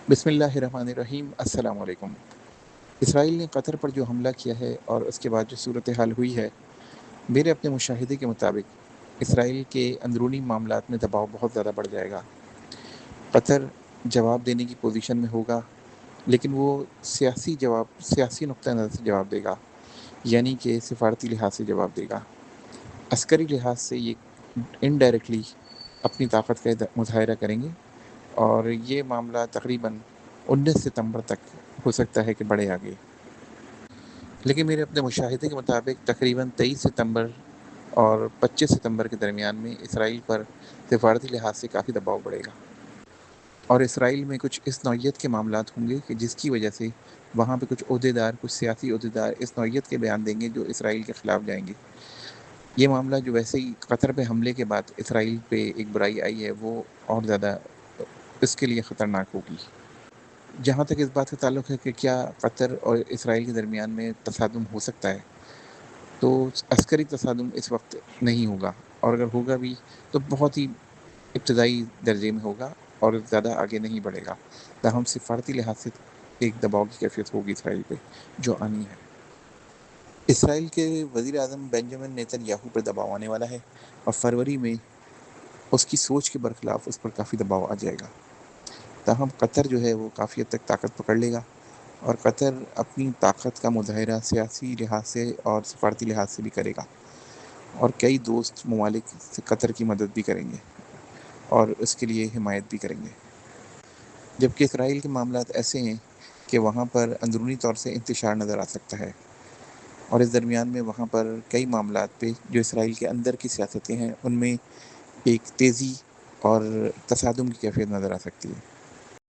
बिस्मिल्लाहिर्रहमानिर्रहीम। अस्सलाम वालेकुम। इसराइल ने कतर पर जो हमला किया है और उसके बाद जो सूरत हाल हुई है, मेरे अपने मुशाहिदे के मुताबिक इसराइल के अंदरूनी मामलात में दबाव बहुत ज़्यादा बढ़ जाएगा। कतर जवाब देने की पोजीशन में होगा, लेकिन वो सियासी नुक्ता नज़र से जवाब देगा, यानी कि सिफारती लिहाज से जवाब देगा। अस्करी लिहाज से ये इनडायरेक्टली अपनी ताकत का मुज़ाहिरा करेंगे और ये मामला तकरीबन 19 सितंबर तक हो सकता है कि बढ़े आगे। लेकिन मेरे अपने मुशाहिदे के मुताबिक तकरीबन 23 सितंबर और 25 सितंबर के दरमियान में इसराइल पर सिफारती लिहाज से काफ़ी दबाव बढ़ेगा और इसराइल में कुछ इस नौइयत के मामलात होंगे कि जिसकी वजह से वहाँ पे कुछ सियासी अहदेदार इस नौइयत के बयान देंगे जो इसराइल के ख़िलाफ़ जाएंगे। ये मामला जो वैसे ही कतर पे हमले के बाद इसराइल पे एक बुराई आई है, वो और ज़्यादा इसके लिए ख़तरनाक होगी। जहाँ तक इस बात का ताल्लुक़ है कि क्या कतर और इसराइल के दरमियान में तसादुम हो सकता है, तो अस्करी तसादुम इस वक्त नहीं होगा, और अगर होगा भी तो बहुत ही इब्तदाई दर्जे में होगा और ज़्यादा आगे नहीं बढ़ेगा। ताहम सिफारती लिहाज से एक दबाव की कैफियत होगी इसराइल पे जो आनी है। इसराइल के वज़ीर आज़म बेंजामिन नेतन्याहू पर दबाव आने वाला है और फरवरी में उसकी सोच के बरखिलाफ उस पर काफ़ी दबाव आ जाएगा। ताहम कतर जो है वो काफ़ी हद तक ताकत पकड़ लेगा और कतर अपनी ताकत का मुज़ाहिरा सियासी लिहाज से और सफारती लिहाज से भी करेगा और कई दोस्त ममालिक से कतर की मदद भी करेंगे और उसके लिए हिमायत भी करेंगे। जबकि इसराइल के मामलात ऐसे हैं कि वहाँ पर अंदरूनी तौर से इंतशार नज़र आ सकता है और इस दरमियान में वहाँ पर कई मामलात पे जो इसराइल के अंदर की सियासतें हैं उनमें एक तेज़ी और तसादुम की कैफियत नज़र आ सकती है।